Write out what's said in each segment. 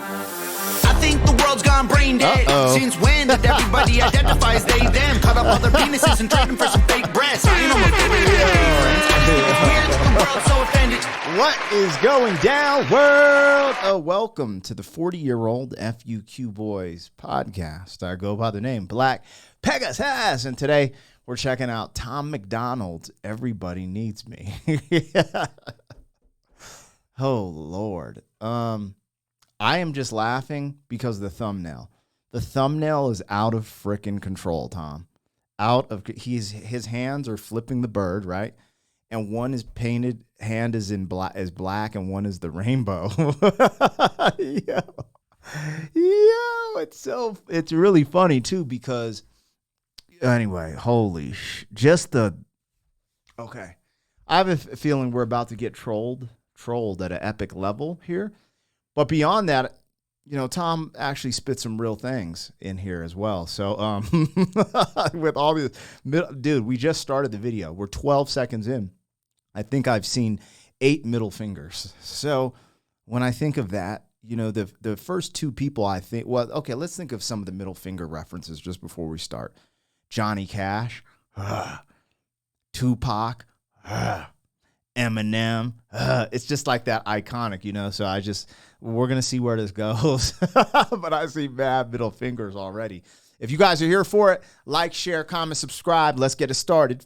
I think the world's gone brain dead. Since when did everybody identify as they, them? Cut up all their penises and trade them for some fake breasts. I ain't homophobic, weird that the world's so offended. What is going down, world? Welcome to the 40-year-old FUQ Boys podcast. I go by the name Black Pegasus, and today we're checking out Tom MacDonald's Everybody Needs Me. Oh, Lord. I am just laughing because of the thumbnail. The thumbnail is out of frickin' control, Tom. His hands are flipping the bird, right? And one is painted, hand is in black, and one is the rainbow. It's really funny too because anyway, okay. I have a feeling we're about to get trolled at an epic level here. But beyond that, you know, Tom actually spit some real things in here as well. So with all the dude, we just started the video. We're 12 seconds in. I think I've seen 8 middle fingers. So when I think of that, you know, the first two people I think, well, okay, let's think of some of the middle finger references just before we start. Johnny Cash, Tupac, Eminem. It's just like that iconic, you know, so we're going to see where this goes. But I see bad middle fingers already. If you guys are here for it, like, share, comment, subscribe. Let's get it started.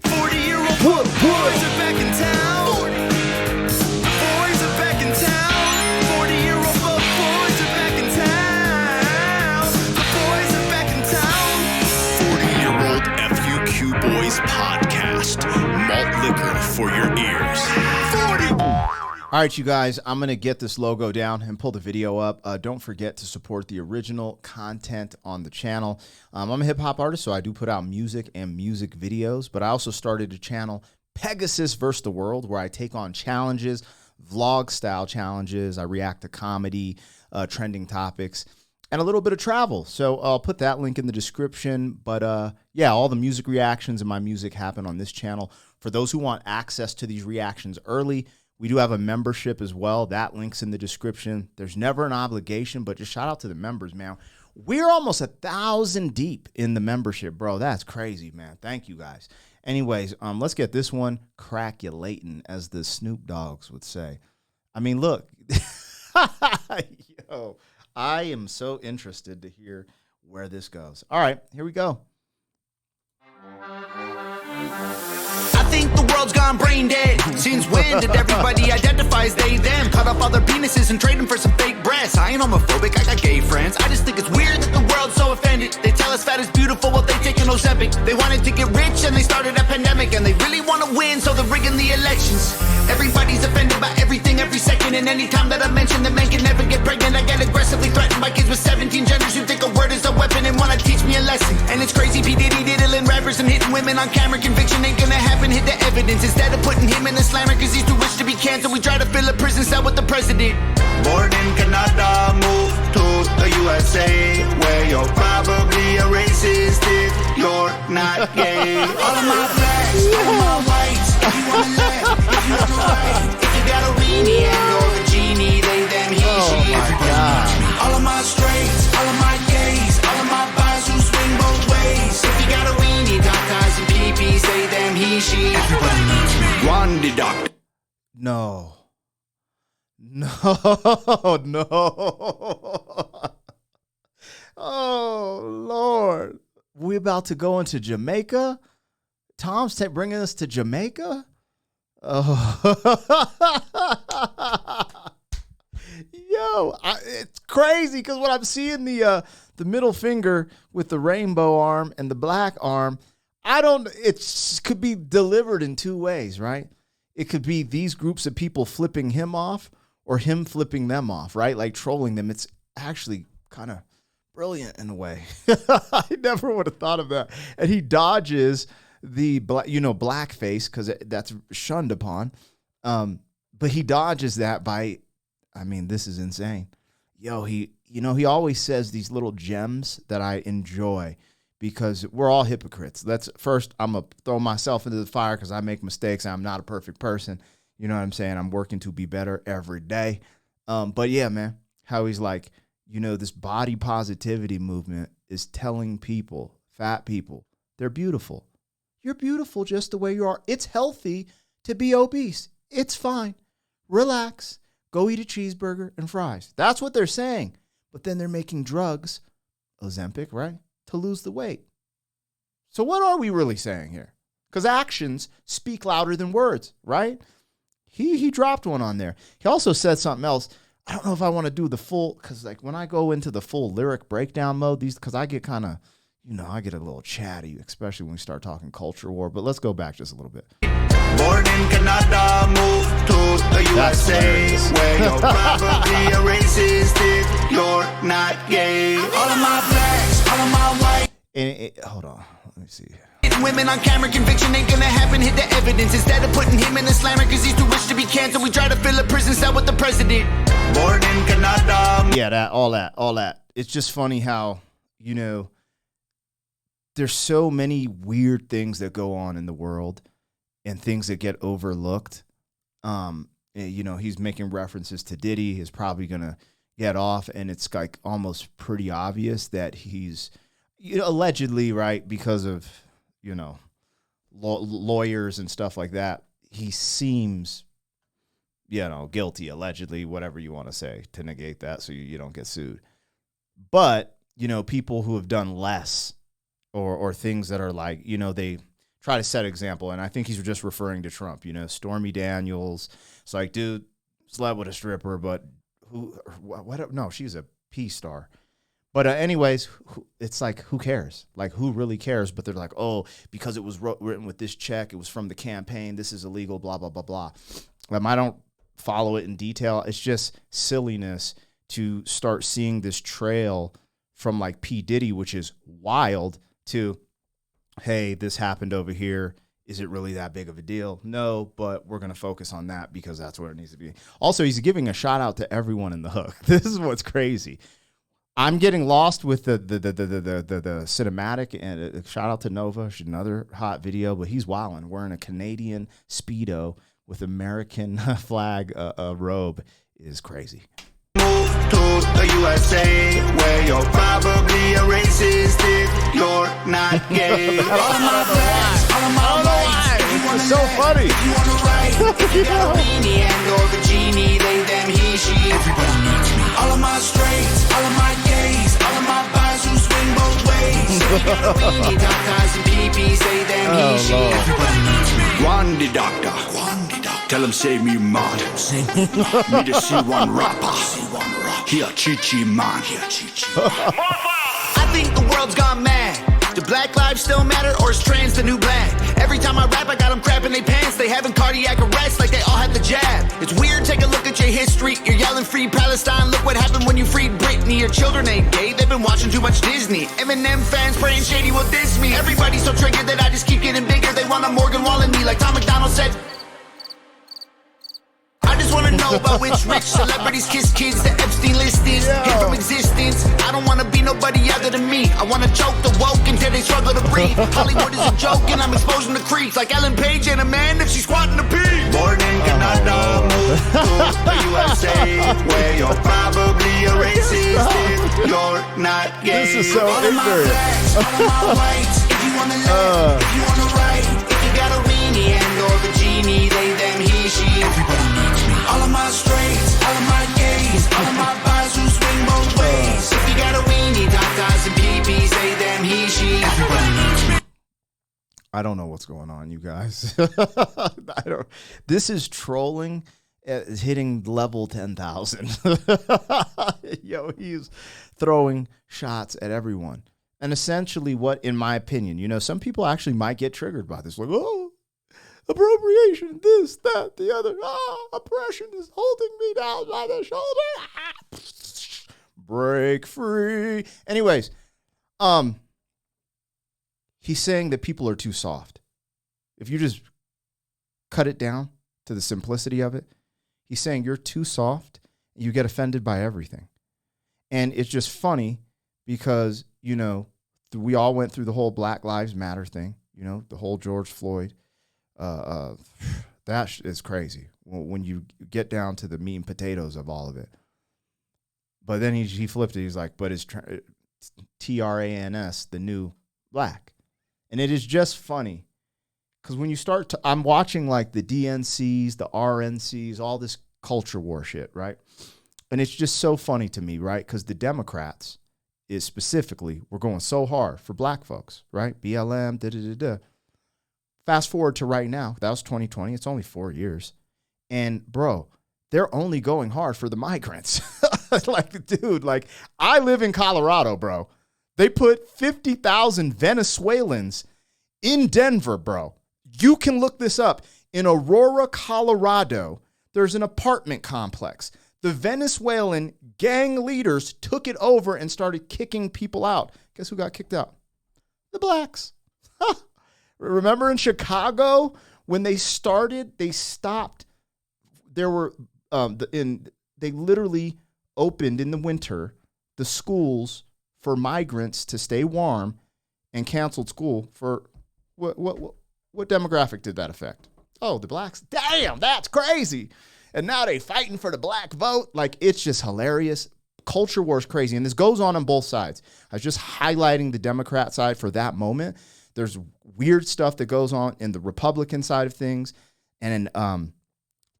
40-year-old boys are back in town. Boys are back in town. 40-year-old boys are back in town. The boys are back in town. 40-year-old FUQ Boys podcast. Malt liquor for your ears. 40. All right, you guys, I'm going to get this logo down and pull the video up. Don't forget to support the original content on the channel. I'm a hip-hop artist, so I do put out music and music videos, but I also started a channel, Pegasus vs. the World, where I take on challenges, vlog-style challenges. I react to comedy, trending topics, and a little bit of travel. So I'll put that link in the description. But yeah, all the music reactions and my music happen on this channel. For those who want access to these reactions early, we do have a membership as well. That link's in the description. There's never an obligation, but just shout out to the members, man. We're almost 1,000 deep in the membership, bro. That's crazy, man. Thank you, guys. Anyways, let's get this one crackulating, as the Snoop Dogs would say. I mean, look. Yo, I am so interested to hear where this goes. All right, here we go. I think the world's gone brain dead. Since when did everybody identify as they, them? Cut up all their penises and trade them for some fake breasts. I ain't homophobic, I got gay friends. I just think it's weird that the world's so offended. They tell us fat is beautiful while they take an Ozempic. They wanted to get rich and they started a pandemic. And they really want to win, so they're rigging the elections. Everybody's offended by everything every second. And anytime that I mention that men can never get pregnant, I get aggressively threatened by kids with 17 genders who think a word is a weapon and want to teach me a lesson. And it's crazy, P. Diddy diddling rappers and hitting women on camera. Conviction ain't gonna happen, hit the evidence. Instead of putting him in a slammer cause he's too rich to be canceled, we try to fill a prison cell with the president. Born in Canada, move to the USA, where you're probably a racist if you're not gay. All of my blacks, all of my whites, if you wanna left, if you wanna right, if you got a weenie and you're a genie, they, them, he, she. All of my straights, all of my gays, all of my bars who swing both ways. If you got a weenie, tatas and pee-pees, they, them, he, she. Everybody needs me. One deduct. No. Oh, Lord. We about to go into Jamaica? Tom's bringing us to Jamaica? Oh. Yo, it's crazy because when I'm seeing the middle finger with the rainbow arm and the black arm, it could be delivered in two ways, right? It could be these groups of people flipping him off or him flipping them off, right? Like trolling them. It's actually kind of brilliant in a way. I never would have thought of that. And he dodges the blackface because that's shunned upon. But he dodges that by, I mean, this is insane. Yo, he always says these little gems that I enjoy because we're all hypocrites. I'm going to throw myself into the fire because I make mistakes. I'm not a perfect person. You know what I'm saying? I'm working to be better every day. But yeah, man, how he's like, this body positivity movement is telling people, fat people, they're beautiful. You're beautiful just the way you are. It's healthy to be obese. It's fine. Relax. Go eat a cheeseburger and fries. That's what they're saying. But then they're making drugs, Ozempic, right, to lose the weight. So what are we really saying here? Because actions speak louder than words, right? He dropped one on there. He also said something else. I don't know if I want to do the full, because like when I go into the full lyric breakdown mode, because I get kind of, I get a little chatty, especially when we start talking culture war. But let's go back just a little bit. Born in Canada, moved to the USA, where you're probably a racist if you're not gay. All of my blacks, all of my white. Hold on, let me see. Women on camera, conviction ain't gonna happen. Hit the evidence instead of putting him in a slammer because he's too rich to be canceled. We try to fill a prison cell with the president. Born in Canada. Yeah, all that. It's just funny how there's so many weird things that go on in the world and things that get overlooked. He's making references to Diddy. He's probably gonna get off, and it's like almost pretty obvious that he's allegedly, right, because of lawyers and stuff like that. He seems, guilty, allegedly, whatever you want to say to negate that so you don't get sued. But, people who have done less or things that are like, they try to set example. And I think he's just referring to Trump, Stormy Daniels. It's like, dude, slept with a stripper, but what? No, she's a P-star. But anyways, it's like, who cares? Like, who really cares? But they're like, oh, because it was written with this check, it was from the campaign, this is illegal, blah, blah, blah, blah. I don't follow it in detail. It's just silliness to start seeing this trail from like P. Diddy, which is wild, to, hey, this happened over here. Is it really that big of a deal? No, but we're going to focus on that because that's what it needs to be. Also, he's giving a shout out to everyone in the hook. This is what's crazy. I'm getting lost with the cinematic, and shout out to Nova. She's another hot video, but he's wilding, wearing a Canadian Speedo with American flag robe is crazy. Move to the USA, where you're probably a racist if you're not gay. All of my blacks, all of my whites. It's so funny. If you want to write, if you got a weenie and or a genie, they, them, he, she. Everybody needs me. All of my straights, all of my gays, all of my guys who swing both ways. If you got a weenie, doctors and peepees, they, them, he, she. Everybody needs me. Wandy doctor, tell him save me man. Me to see one rapper. Here, Chi-Chi man. I think the world's gone mad. Do black lives still matter, or is trans the new black? Every time I rap, I got them crapping their pants. They having cardiac arrest like they all had the jab. It's weird, take a look at your history. You're yelling free Palestine, look what happened when you freed Britney. Your children ain't gay, they've been watching too much Disney. Eminem fans praying shady will diss me. Everybody's so triggered that I just keep getting bigger. They want a Morgan Wall in me, like Tom MacDonald said. I just wanna know about which rich celebrities kiss kids. The Epstein list is hid from existence. I don't wanna be nobody other than me. I wanna choke the woke until they struggle to breathe. Hollywood is a joke and I'm exposing the creeps. Like Ellen Page and Amanda, she's squatting the pee. Born in Canada, moved to the USA, where you're probably a racist if you're not gay. This is so all ignorant. Of my blacks, all of my whites. If you wanna laugh, if you wanna write, if you got a weenie and or a genie, they, them, he, she. Everybody needs me. All of my straights, all of my gays, all of my guys who swing both ways. If you got a weenie, doctors and peepees, they, them, he, she. Everybody needs me. I don't know what's going on, you guys. This is trolling is hitting level 10,000. Yo, he's throwing shots at everyone. And essentially what, in my opinion, some people actually might get triggered by this. Like, oh, appropriation, this, that, the other. Oppression is holding me down by the shoulder. Break free. Anyways, he's saying that people are too soft. If you just cut it down to the simplicity of it, he's saying you're too soft and you get offended by everything. And it's just funny because, we all went through the whole Black Lives Matter thing, the whole George Floyd. That is crazy when you get down to the meat and potatoes of all of it. But then he flipped it. He's like, but it's trans, the new black. And it is just funny. Because when you start to, I'm watching like the DNCs, the RNCs, all this culture war shit, right? And it's just so funny to me, right? Because the Democrats is specifically, we're going so hard for black folks, right? BLM, da-da-da-da. Fast forward to right now. That was 2020. It's only 4 years. And bro, they're only going hard for the migrants. Like, dude, like I live in Colorado, bro. They put 50,000 Venezuelans in Denver, bro. You can look this up. In Aurora, Colorado, there's an apartment complex. The Venezuelan gang leaders took it over and started kicking people out. Guess who got kicked out? The blacks. Remember in Chicago when they started, they stopped. There were they literally opened in the winter the schools for migrants to stay warm and canceled school for what demographic did that affect? Oh, the blacks. Damn, that's crazy. And now they fighting for the black vote. Like, it's just hilarious. Culture war is crazy. And this goes on both sides. I was just highlighting the Democrat side for that moment. There's weird stuff that goes on in the Republican side of things. And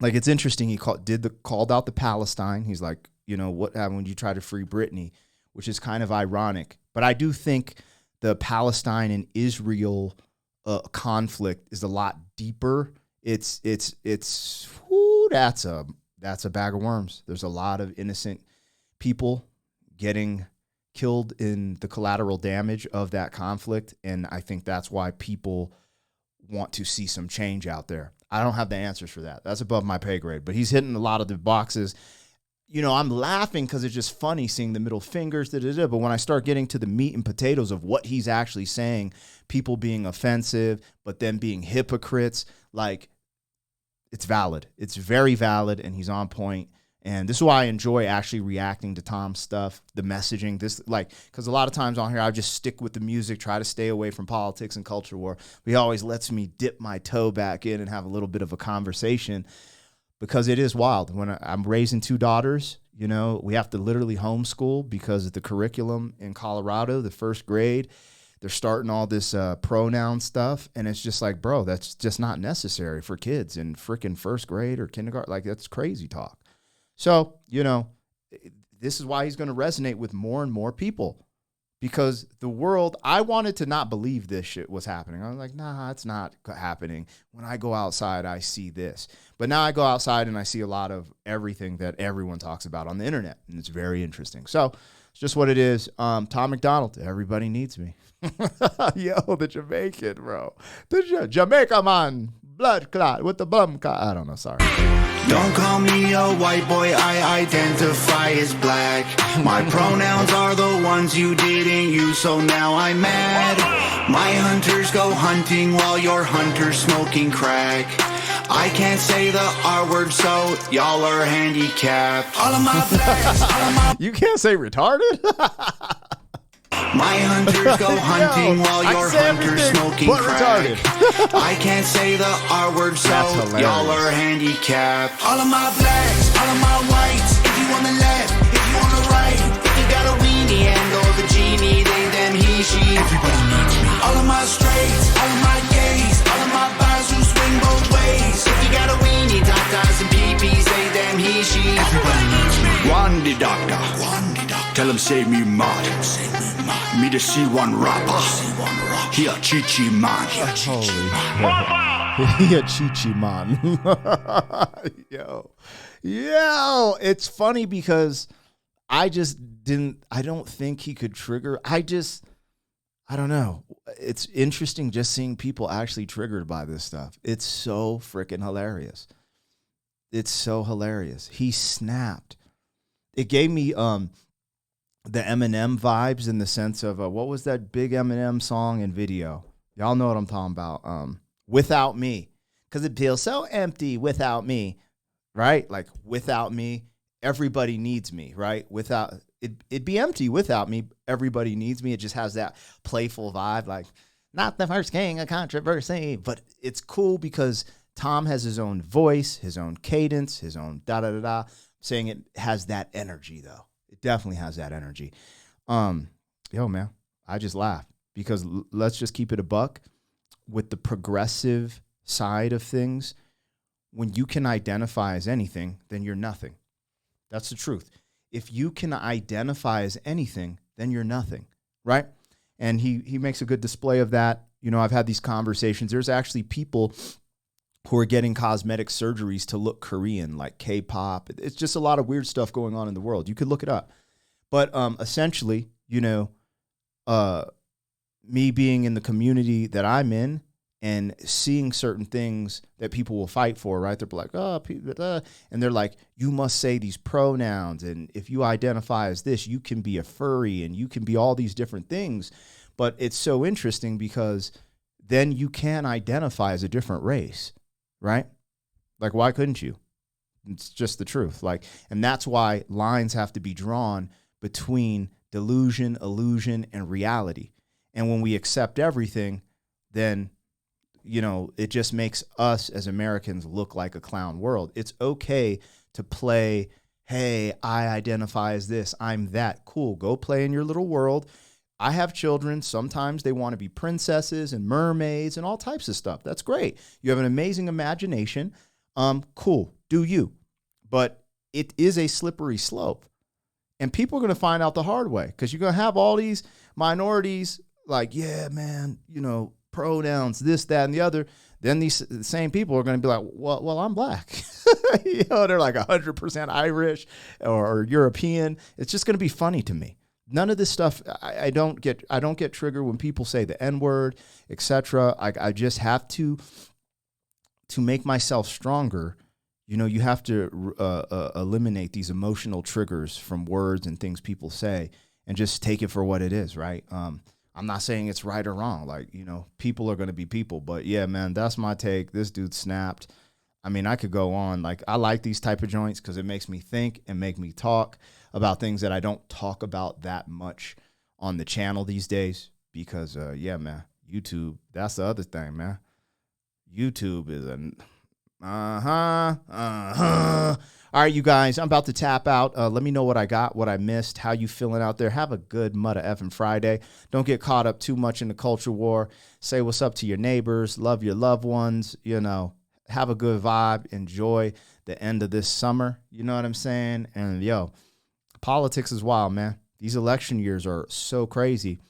like, it's interesting. He called out the Palestine. He's like, you know, what happened when you try to free Brittany, which is kind of ironic. But I do think the Palestine and Israel conflict is a lot deeper. It's whoo, that's a bag of worms. There's a lot of innocent people getting killed in the collateral damage of that conflict, and I think that's why people want to see some change out there. I don't have the answers for that. That's above my pay grade, but he's hitting a lot of the boxes. You know, I'm laughing because it's just funny seeing the middle fingers, but when I start getting to the meat and potatoes of what he's actually saying, people being offensive, but then being hypocrites, like, it's valid. It's very valid, and he's on point. And this is why I enjoy actually reacting to Tom's stuff, the messaging, because a lot of times on here, I just stick with the music, try to stay away from politics and culture war. But he always lets me dip my toe back in and have a little bit of a conversation. Because it is wild. When I'm raising 2 daughters, you know, we have to literally homeschool because of the curriculum in Colorado, the first grade, they're starting all this pronoun stuff. And it's just like, bro, that's just not necessary for kids in freaking first grade or kindergarten. Like, that's crazy talk. So, you know, this is why he's going to resonate with more and more people. Because the world, I wanted to not believe this shit was happening. I was like, nah, it's not happening. When I go outside, I see this. But now I go outside and I see a lot of everything that everyone talks about on the internet. And it's very interesting. So it's just what it is. Tom MacDonald, everybody needs me. Yo, the Jamaican, bro. The Jamaica man. Blood clot with the bum clot. I don't know, sorry. Don't call me a white boy, I identify as black. My pronouns are the ones you didn't use, so now I'm mad. My hunters go hunting while your hunter's smoking crack. I can't say the R word, so y'all are handicapped. All of my blacks, all of my... You can't say retarded? My hunters go hunting while your hunter's smoking crack. I can't say the R word, so y'all are handicapped. All of my blacks, all of my whites. If you on the left, if you on the right, if you got a weenie and or the genie, they, them, he, she. Everybody needs me. All of my straights, all of my gays, all of my bars who swing both ways. If you got a weenie, tatas and peepees, they, them, he, she. Everybody needs me. One the doctor, tell him save me money. Me to see one rapper. He a chichi man. He a chichi man. Yo, it's funny because I don't think he could trigger. I don't know. It's interesting just seeing people actually triggered by this stuff. It's so freaking hilarious. It's so hilarious. He snapped. It gave me the Eminem vibes in the sense of what was that big Eminem song and video? Y'all know what I'm talking about. Without Me, because it feels so empty without me, right? Like, without me, everybody needs me, right? Without it'd be empty without me. Everybody needs me. It just has that playful vibe, like not the first king of controversy, but it's cool because Tom has his own voice, his own cadence, his own da da da da. Saying it has that energy though. It definitely has that energy. Yo, man, I just laugh because let's just keep it a buck with the progressive side of things. When you can identify as anything, then you're nothing. That's the truth. If you can identify as anything, then you're nothing, right? And he makes a good display of that. You know, I've had these conversations. There's actually people who are getting cosmetic surgeries to look Korean, like K-pop. It's just a lot of weird stuff going on in the world. You could look it up. But essentially, you know, me being in the community that I'm in, and seeing certain things that people will fight for, right? They're like, oh, and they're like, you must say these pronouns. And if you identify as this, you can be a furry and you can be all these different things. But it's so interesting because then you can identify as a different race, right? Like, why couldn't you? It's just the truth. Like, and that's why lines have to be drawn between delusion, illusion, and reality. And when we accept everything, then you know, it just makes us as Americans look like a clown world. It's okay to play, hey, I identify as this, I'm that. Cool, go play in your little world. I have children. Sometimes they want to be princesses and mermaids and all types of stuff. That's great. You have an amazing imagination. Cool, do you. But it is a slippery slope. And people are going to find out the hard way because you're going to have all these minorities like, yeah, man, you know, pronouns, this, that, and the other. Then these same people are going to be like, well, I'm black. You know, they're like 100% Irish or European. It's just going to be funny to me. None of this stuff. I don't get triggered when people say the N-word, etc. I just have to make myself stronger. You know, you have to eliminate these emotional triggers from words and things people say, and just take it for what it is, right? I'm not saying it's right or wrong. Like, you know, people are going to be people. But, yeah, man, that's my take. This dude snapped. I mean, I could go on. Like, I like these type of joints because it makes me think and make me talk about things that I don't talk about that much on the channel these days. Because, yeah, man, YouTube, that's the other thing, man. YouTube is All right, you guys, I'm about to tap out. Let me know what I got, what I missed, how you feeling out there. Have a good mother effing Friday. Don't get caught up too much in the culture war. Say what's up to your neighbors. Love your loved ones. You know, have a good vibe. Enjoy the end of this summer. You know what I'm saying? And, yo, politics is wild, man. These election years are so crazy.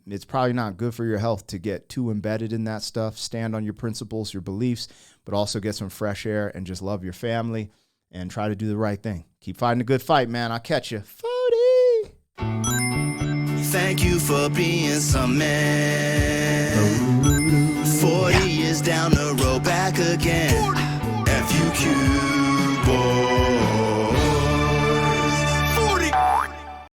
It's probably not good for your health to get too embedded in that stuff. Stand on your principles, your beliefs, but also get some fresh air and just love your family and try to do the right thing. Keep fighting a good fight, man. I'll catch you. 40. Thank you for being some man. 40 years down the road, back again. FUQ.